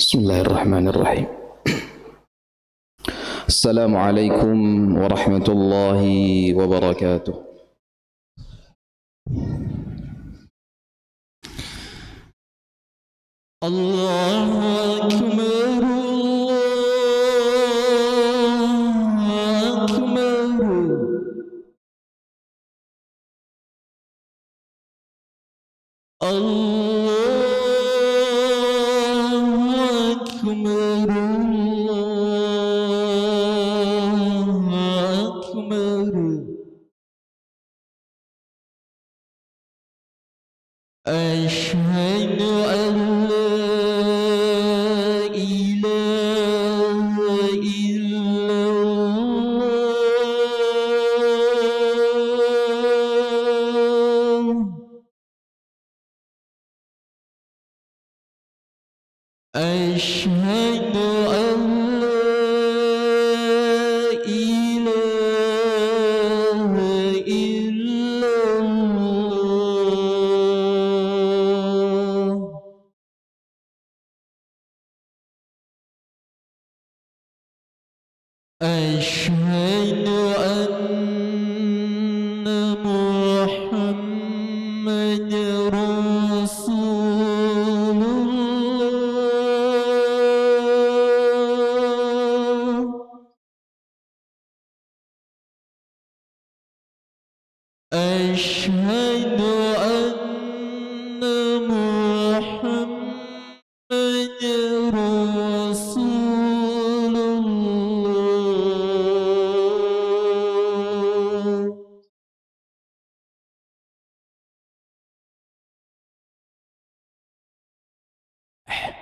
Bismillahirrahmanirrahim. Assalamualaikum warahmatullahi wabarakatuh. Allahu Akbar, Allahu Akbar. أشهد أن لا إله إلا الله أشهد أن لا إله إلا الله أشهد أن محمد رسول الله أشهد أن محمد رسول الله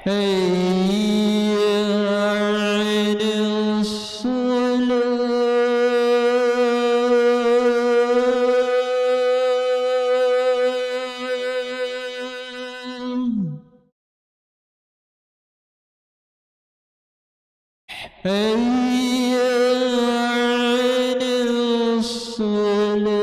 حي على الصلاة حي على الصلاة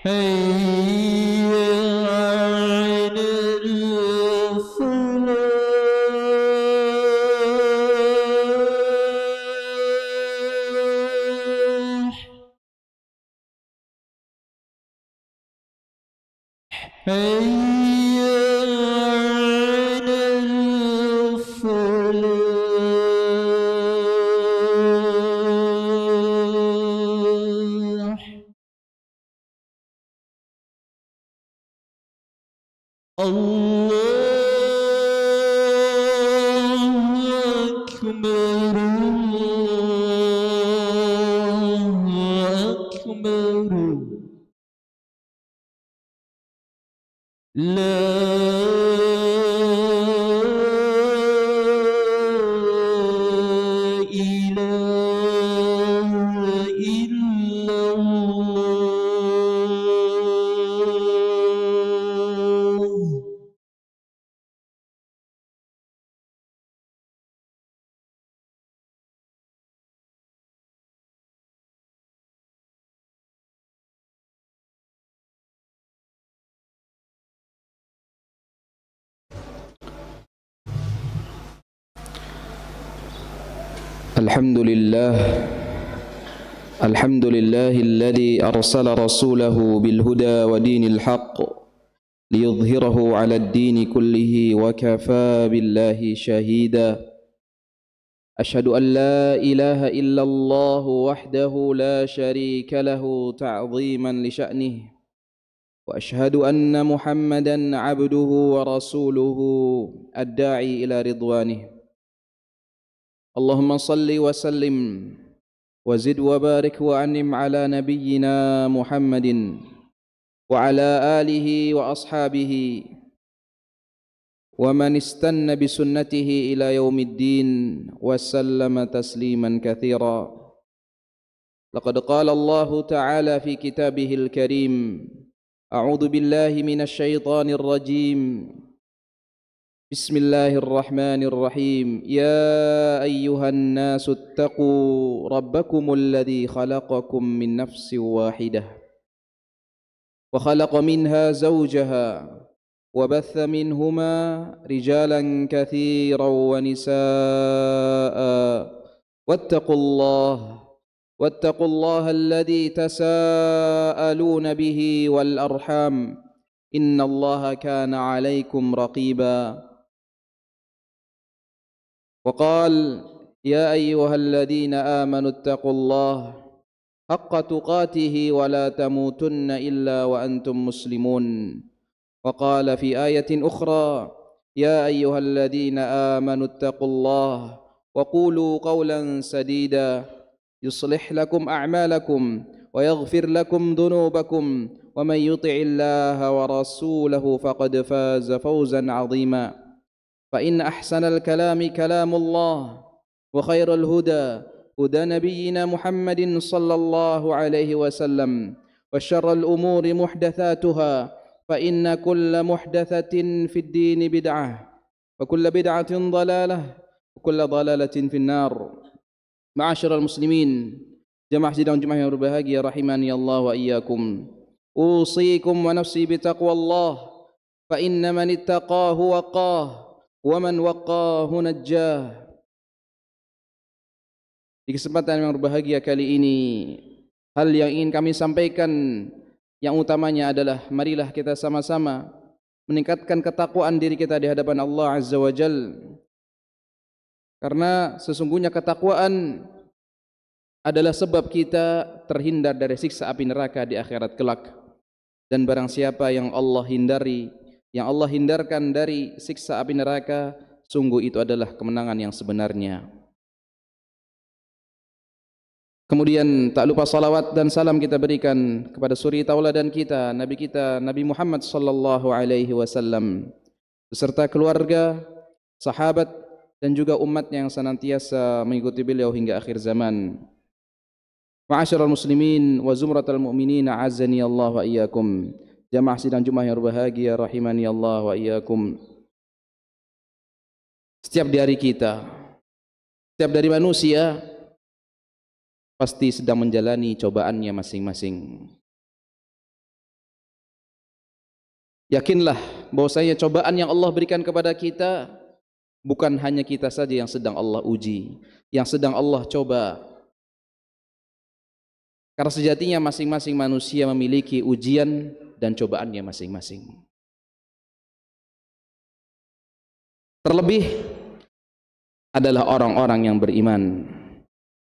حي على الفلاح حي على الفلاح الله أكبر الله أكبر لا إله إلا الله الحمد لله الذي أرسل رسوله بالهدى ودين الحق ليظهره على الدين كله وكفى بالله شهيدا أشهد أن لا إله إلا الله وحده لا شريك له تعظيما لشأنه وأشهد أن محمدا عبده ورسوله الداعي إلى رضوانه اللهم صل وسلم وزد وبارك وأنعم على نبينا محمد وعلى آله وأصحابه ومن استنى بسنته إلى يوم الدين وسلم تسليما كثيرا لقد قال الله تعالى في كتابه الكريم أعوذ بالله من الشيطان الرجيم بسم الله الرحمن الرحيم يا أيها الناس اتقوا ربكم الذي خلقكم من نفس واحدة وخلق منها زوجها وبث منهما رجالا كثيرا ونساء واتقوا الله الذي تساءلون به والأرحام إن الله كان عليكم رقيبا وقال يا أيها الذين آمنوا اتقوا الله حق تقاته ولا تموتن إلا وأنتم مسلمون وقال في آية أخرى يا أيها الذين آمنوا اتقوا الله وقولوا قولا سديدا يصلح لكم أعمالكم ويغفر لكم ذنوبكم ومن يطع الله ورسوله فقد فاز فوزا عظيما فإن أحسن الكلام كلام الله وخير الهدى هدى نبينا محمد صلى الله عليه وسلم وشر الأمور محدثاتها فإن كل محدثة في الدين بدعة وكل بدعة ضلالة وكل ضلالة في النار. معاشر المسلمين, jamaah sidang Jumat yang berbahagia rahimani Allah wa iyyakum. Usikum wa nafsi bitaqwa Allah fa inna man ittaqahu waqah wa man waqahu najjah. Di kesempatan yang berbahagia kali ini, hal yang ingin kami sampaikan yang utamanya adalah marilah kita sama-sama meningkatkan ketakwaan diri kita di hadapan Allah Azza wa Jal. Karena sesungguhnya ketakwaan adalah sebab kita terhindar dari siksa api neraka di akhirat kelak. Dan barang siapa yang Allah hindarkan dari siksa api neraka, sungguh itu adalah kemenangan yang sebenarnya. Kemudian tak lupa salawat dan salam kita berikan kepada suri tauladan kita, Nabi Muhammad sallallahu alaihi wasallam, beserta keluarga, sahabat dan juga umatnya yang senantiasa mengikuti beliau hingga akhir zaman. Ma'asyiral muslimin wa zumratal mu'minin, a'azzani Allah wa iyyakum. Jamaah sidang Jumat yang berbahagia rahimani Allah wa iyyakum. Setiap dari kita, setiap dari manusia pasti sedang menjalani cobaannya masing-masing. Yakinlah bahwasanya cobaan yang Allah berikan kepada kita bukan hanya kita saja yang sedang Allah uji, yang sedang Allah coba. Karena sejatinya masing-masing manusia memiliki ujian dan cobaannya masing-masing. Terlebih adalah orang-orang yang beriman.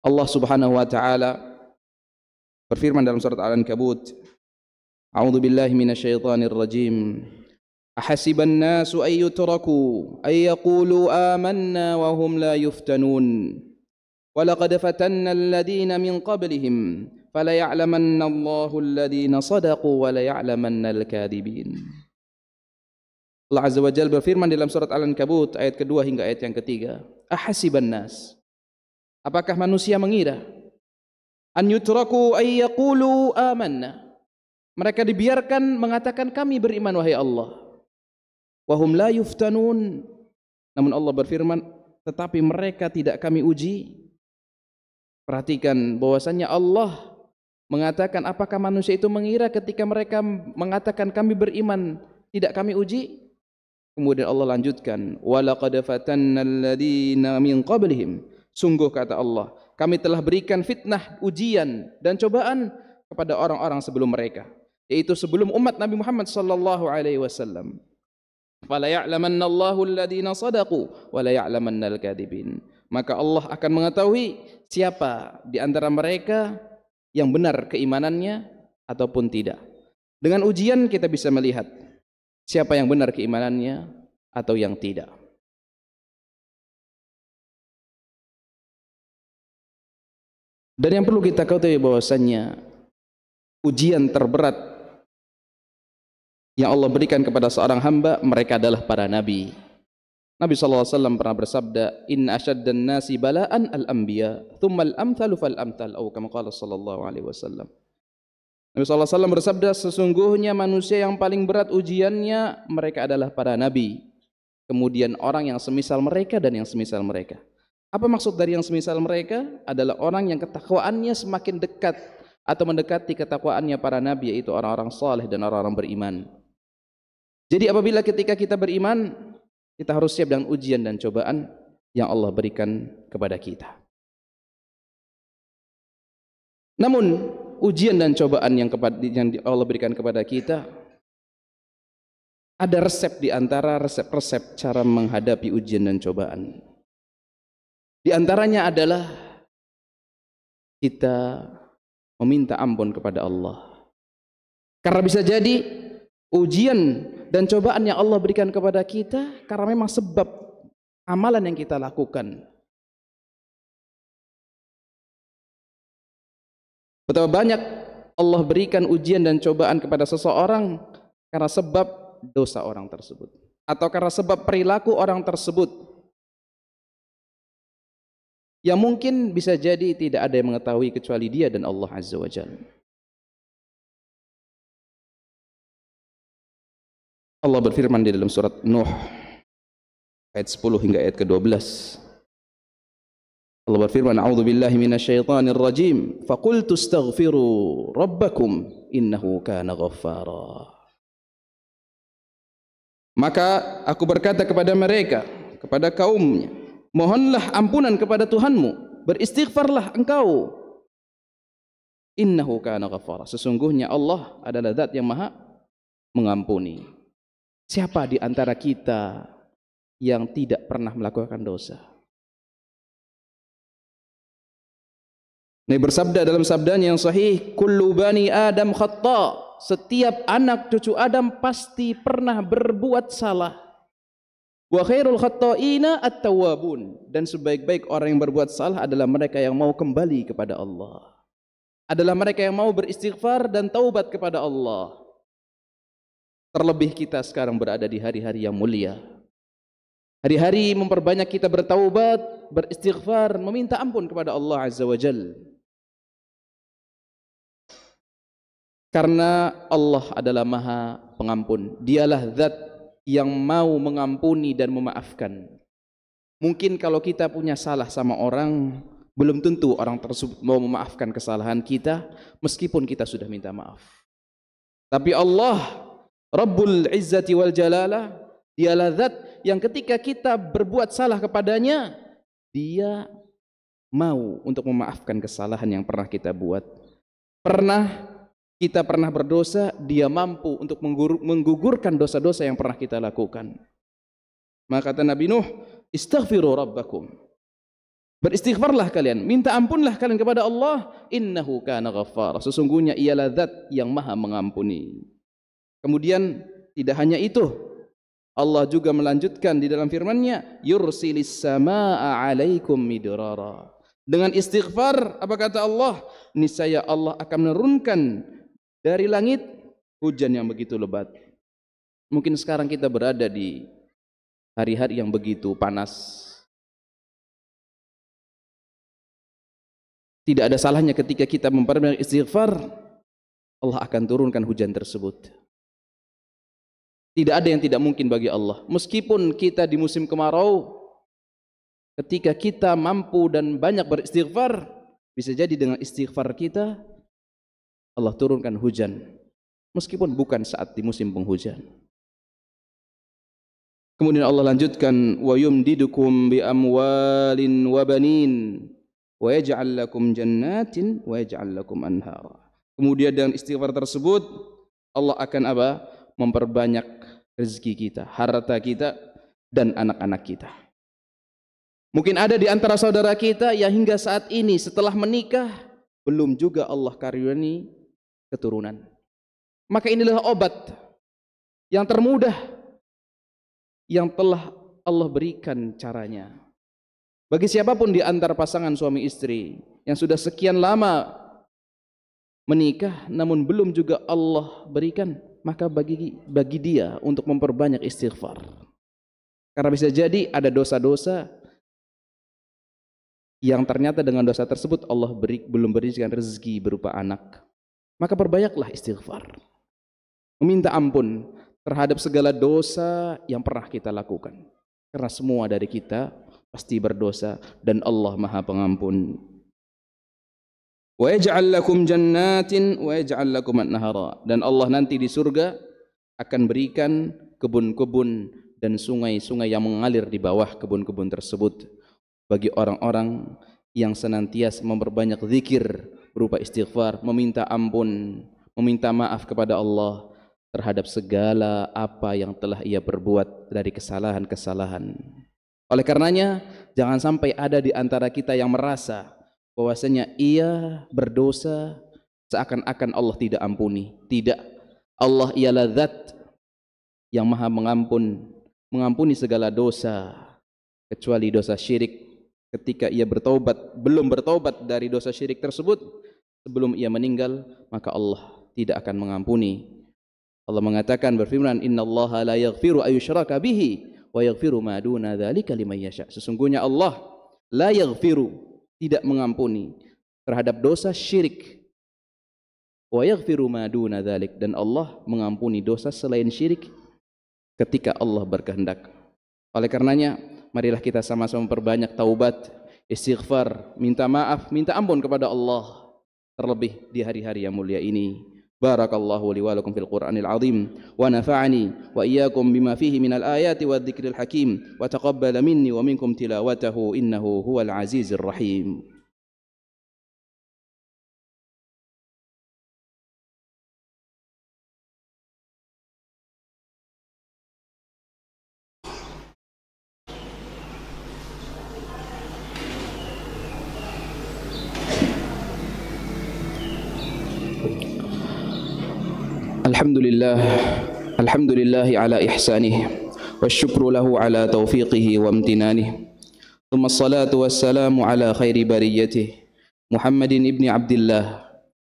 Allah Subhanahu wa taala berfirman dalam surat Al-Ankabut, A'udzu billahi minasyaitonir rajim. Ahasiban nasu ay yutraku ay yaqulu amanna wa hum la yuftanun. Wa laqad fatanna alladhina min qablihim fala ya'lamanna Allahu alladhina sadaqu wa la ya'lamanna al-kadhibin. Allah Azza wa Jalla berfirman dalam surat Al-Ankabut ayat kedua hingga ayat yang ketiga. Ahasiban nas, apakah manusia mengira an yutraku ay yaqulu amanna, mereka dibiarkan mengatakan kami beriman wahai Allah, wa hum la yuftanun, namun Allah berfirman tetapi mereka tidak kami uji. Perhatikan bahwasannya Allah mengatakan apakah manusia itu mengira ketika mereka mengatakan kami beriman tidak kami uji. Kemudian Allah lanjutkan, wa laqad fatanna alladhina min qablihim, sungguh kata Allah, kami telah berikan fitnah, ujian dan cobaan kepada orang-orang sebelum mereka, yaitu sebelum umat Nabi Muhammad sallallahu alaihi wasallam. Fala ya'lamanna Allahu alladhina sadaqu wa la ya'lamanna al-kadhibin. Maka Allah akan mengetahui siapa di antara mereka yang benar keimanannya ataupun tidak. Dengan ujian kita bisa melihat siapa yang benar keimanannya atau yang tidak. Dan yang perlu kita ketahui bahwasannya ujian terberat yang Allah berikan kepada seorang hamba, mereka adalah para nabi. Nabi SAW pernah bersabda, Inna asyaddan nasi bala'an al-anbiya, thumma al-amthalu fal-amthal, atau kama qala sallallahu alaihi wasallam. Nabi SAW bersabda, sesungguhnya manusia yang paling berat ujiannya, mereka adalah para nabi. kemudian orang yang semisal mereka dan yang semisal mereka. Apa maksud dari yang semisal mereka? Adalah orang yang ketakwaannya semakin dekat atau mendekati ketakwaannya para nabi, yaitu orang-orang saleh dan orang-orang beriman. Jadi apabila ketika kita beriman, kita harus siap dengan ujian dan cobaan yang Allah berikan kepada kita. Namun ujian dan cobaan yang Allah berikan kepada kita, ada resep di antara resep-resep cara menghadapi ujian dan cobaan. Di antaranya adalah kita meminta ampun kepada Allah. Karena bisa jadi ujian dan cobaan yang Allah berikan kepada kita karena memang sebab amalan yang kita lakukan. Betapa banyak Allah berikan ujian dan cobaan kepada seseorang karena sebab dosa orang tersebut atau karena sebab perilaku orang tersebut yang mungkin bisa jadi tidak ada yang mengetahui kecuali dia dan Allah Azza wa Jalla. Allah berfirman di dalam surat Nuh ayat 10 hingga ayat ke-12. Allah berfirman, "A'udzu billahi minasyaitonir rajim. Faqultu astaghfiru rabbakum innahu kana ghaffara." Maka aku berkata kepada mereka, kepada kaumnya, mohonlah ampunan kepada Tuhanmu, beristighfarlah engkau. Innahu kana ghaffara. Sesungguhnya Allah adalah zat yang maha mengampuni. Siapa di antara kita yang tidak pernah melakukan dosa? Nabi bersabda dalam sabdanya yang sahih, kullu bani Adam khata. Setiap anak cucu Adam pasti pernah berbuat salah. Wa khairul khata'ina at-tawwabun. Dan sebaik-baik orang yang berbuat salah adalah mereka yang mau kembali kepada Allah. Adalah mereka yang mau beristighfar dan taubat kepada Allah. Terlebih kita sekarang berada di hari-hari yang mulia. Hari-hari memperbanyak kita bertaubat, beristighfar, meminta ampun kepada Allah Azza wa Jalla. Karena Allah adalah maha pengampun. Dialah zat yang mau mengampuni dan memaafkan. Mungkin kalau kita punya salah sama orang, belum tentu orang tersebut mau memaafkan kesalahan kita, meskipun kita sudah minta maaf. Tapi Allah, Rabbul Izzati wal Jalalah, dialah zat yang ketika kita berbuat salah kepadanya, dia mau untuk memaafkan kesalahan yang pernah kita buat. Kita pernah berdosa, dia mampu untuk menggugurkan dosa-dosa yang pernah kita lakukan. Maka kata Nabi Nuh, istaghfiru rabbakum. Beristighfarlah kalian, minta ampunlah kalian kepada Allah, innahu kana ghaffara. Sesungguhnya ialah zat yang maha mengampuni. Kemudian tidak hanya itu, Allah juga melanjutkan di dalam firman-Nya, yursilis samaa'a 'alaikum midrara. Dengan istighfar, apa kata Allah? Niscaya Allah akan menurunkan dari langit hujan yang begitu lebat. Mungkin sekarang kita berada di hari-hari yang begitu panas. Tidak ada salahnya ketika kita memperbanyak istighfar, Allah akan turunkan hujan tersebut. Tidak ada yang tidak mungkin bagi Allah. Meskipun kita di musim kemarau, ketika kita mampu dan banyak beristighfar, bisa jadi dengan istighfar kita Allah turunkan hujan, meskipun bukan saat di musim penghujan. Kemudian Allah lanjutkan, wa yumdidukum bi amwalin wa banin wa yaj'al lakum jannatin wa yaj'al lakum anhara. Kemudian dengan istighfar tersebut Allah akan apa? Memperbanyak rezeki kita, harta kita dan anak-anak kita. Mungkin ada di antara saudara kita yang hingga saat ini setelah menikah belum juga Allah karunia keturunan. Maka inilah obat yang termudah yang telah Allah berikan caranya. Bagi siapapun di antara pasangan suami istri yang sudah sekian lama menikah namun belum juga Allah berikan, maka bagi dia untuk memperbanyak istighfar. Karena bisa jadi ada dosa-dosa yang ternyata dengan dosa tersebut Allah belum berikan rezeki berupa anak. Maka perbanyaklah istighfar, meminta ampun. terhadap segala dosa yang pernah kita lakukan. Karena semua dari kita pasti berdosa dan Allah Maha Pengampun. Wa yaj'al lakum jannatin wa yaj'al lakum anhara, dan Allah nanti di surga akan berikan kebun-kebun dan sungai-sungai yang mengalir di bawah kebun-kebun tersebut bagi orang-orang yang senantiasa memperbanyak zikir berupa istighfar, meminta ampun, meminta maaf kepada Allah terhadap segala apa yang telah ia perbuat dari kesalahan-kesalahan. Oleh karenanya, jangan sampai ada di antara kita yang merasa bahwasanya ia berdosa seakan-akan Allah tidak ampuni. Tidak. Allah ialah zat yang maha mengampuni segala dosa kecuali dosa syirik. Ketika ia belum bertaubat dari dosa syirik tersebut sebelum ia meninggal, maka Allah tidak akan mengampuni. Allah mengatakan, berfirman, innallaha la yaghfiru ayyushraka bihi wa yaghfiru ma duna dzalika liman yasha. Sesungguhnya Allah la yaghfiru, tidak mengampuni terhadap dosa syirik, wa yaghfiru ma duna dzalik, dan Allah mengampuni dosa selain syirik ketika Allah berkehendak. Oleh karenanya, marilah kita sama-sama memperbanyak taubat, istighfar, minta maaf, minta ampun kepada Allah, terlebih di hari-hari yang mulia ini. Barakallahu li wa lakum fil Qur'anil azim wa nafa'ani wa iyyakum bima fihi minal ayati wadh-dhikril hakim wa taqabbala minni wa minkum tilawatahu innahu huwal azizir rahim. Alhamdulillah ala ihsanih wasyukru lahu ala taufiqihi wa amtinanih. Thumma salatu wassalamu ala khairi bariyatih Muhammadin ibni Abdillah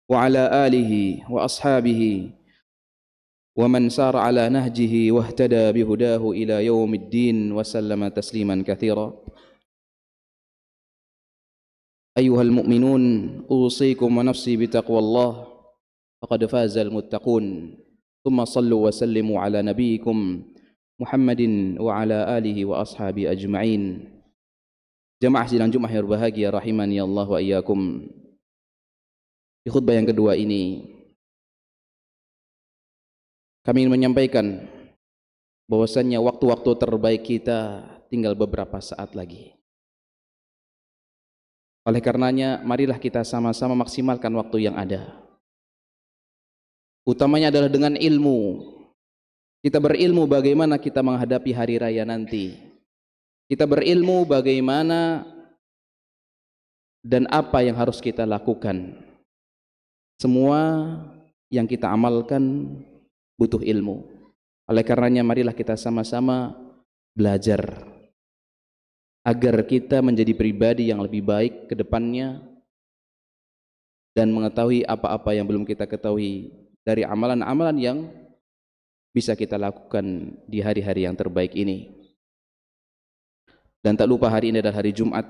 wa ala alihi wa ashabihi wa man sara ala nahjihi wa ihtada bihudahu ila yaumiddin wa sallama tasliman katsira. Ayyuhal mu'minun, usikum wa nafsi bitaqwallah faqad fazal muttaqun. Thumma sallu wa sallimu ala nabiyikum Muhammadin wa ala alihi wa ashabi ajma'in. Jamaah sidang Jumat yang berbahagia rahimani Allah wa iyyakum. Di khutbah yang kedua ini kami ingin menyampaikan bahwasannya waktu-waktu terbaik kita tinggal beberapa saat lagi. Oleh karenanya, marilah kita sama-sama maksimalkan waktu yang ada. Utamanya adalah dengan ilmu. Kita berilmu bagaimana kita menghadapi hari raya nanti. Kita berilmu bagaimana dan apa yang harus kita lakukan. Semua yang kita amalkan butuh ilmu. Oleh karenanya, marilah kita sama-sama belajar agar kita menjadi pribadi yang lebih baik ke depannya dan mengetahui apa-apa yang belum kita ketahui dari amalan-amalan yang bisa kita lakukan di hari-hari yang terbaik ini. Dan tak lupa hari ini adalah hari Jumat,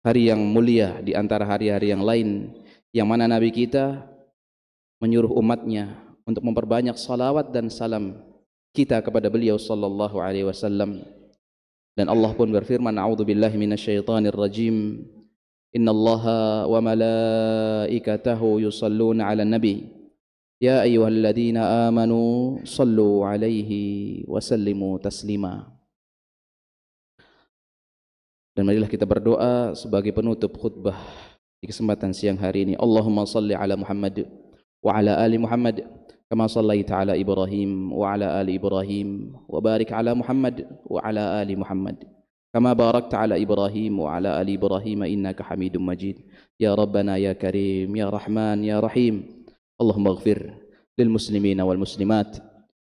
hari yang mulia di antara hari-hari yang lain, yang mana Nabi kita menyuruh umatnya untuk memperbanyak salawat dan salam kita kepada beliau sallallahu alaihi wasallam. Dan Allah pun berfirman, a'udzubillahi minasyaitonir rajim. Innallaha wa malaikatahu yusalluna 'alan nabi. Ya ayyuhalladzina amanu sallu 'alaihi wa sallimu taslima. Dan marilah kita berdoa sebagai penutup khutbah di kesempatan siang hari ini. Allahumma salli ala Muhammad wa ala ali Muhammad kama sallaita ala Ibrahim wa ala ali Ibrahim wa barik ala Muhammad wa ala ali Muhammad kama barakta ala Ibrahim wa ala ali Ibrahim innaka Hamidum Majid. Ya Rabbana ya Karim ya Rahman ya Rahim. Allahumma ighfir lil muslimina wal muslimat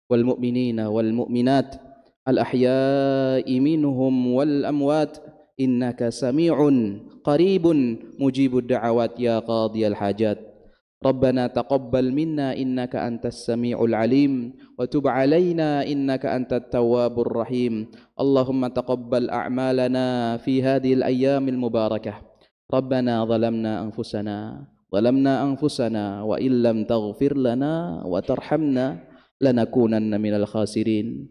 wal mu'minina wal mu'minat al ahya'i minhum wal amwat innaka sami'un qaribun mujibud da'awat ya qadiyal hajat. Rabbana taqabbal minna innaka antas sami'ul alim wa tub alaina innaka antat tawwabur rahim. Allahumma taqabbal a'malana fi hadhil ayyamil mubarakah. Rabbana zalamna anfusana wa illam taghfir lana wa tarhamna لنكونن من الخاسرين.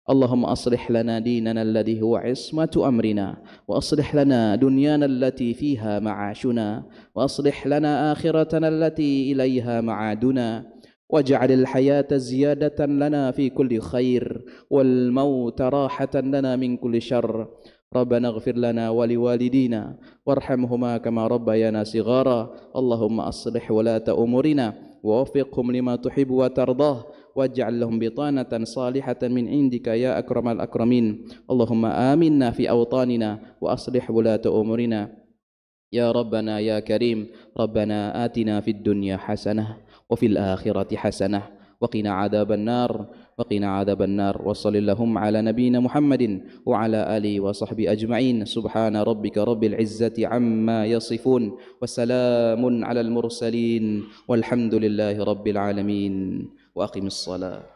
اللهم أصلح لنا ديننا الذي هو عصمة أمرنا، وأصلح لنا دنيانا التي فيها معاشنا، وأصلح لنا آخرتنا التي إليها معادنا، واجعل الحياة زيادة لنا في كل خير، والموت راحة لنا من كل شر. ربنا اغفر لنا ولوالدينا وارحمهما كما ربيانا صغارا. اللهم أصلح ولاة أمورنا ووفقهم لما تحب وترضاه، واجعل لهم بطانة صالحة من عندك يا أكرم الأكرمين. اللهم آمنا في أوطاننا وأصلح ولاة أمورنا يا ربنا يا كريم. ربنا آتنا في الدنيا حسنة وفي الآخرة حسنة وقنا عذاب النار، وقنا عذاب النار. وصل اللهم على نبينا محمد وعلى آله وصحبه أجمعين. سبحان ربك رب العزة عما يصفون، وسلام على المرسلين، والحمد لله رب العالمين. وأقم الصلاة.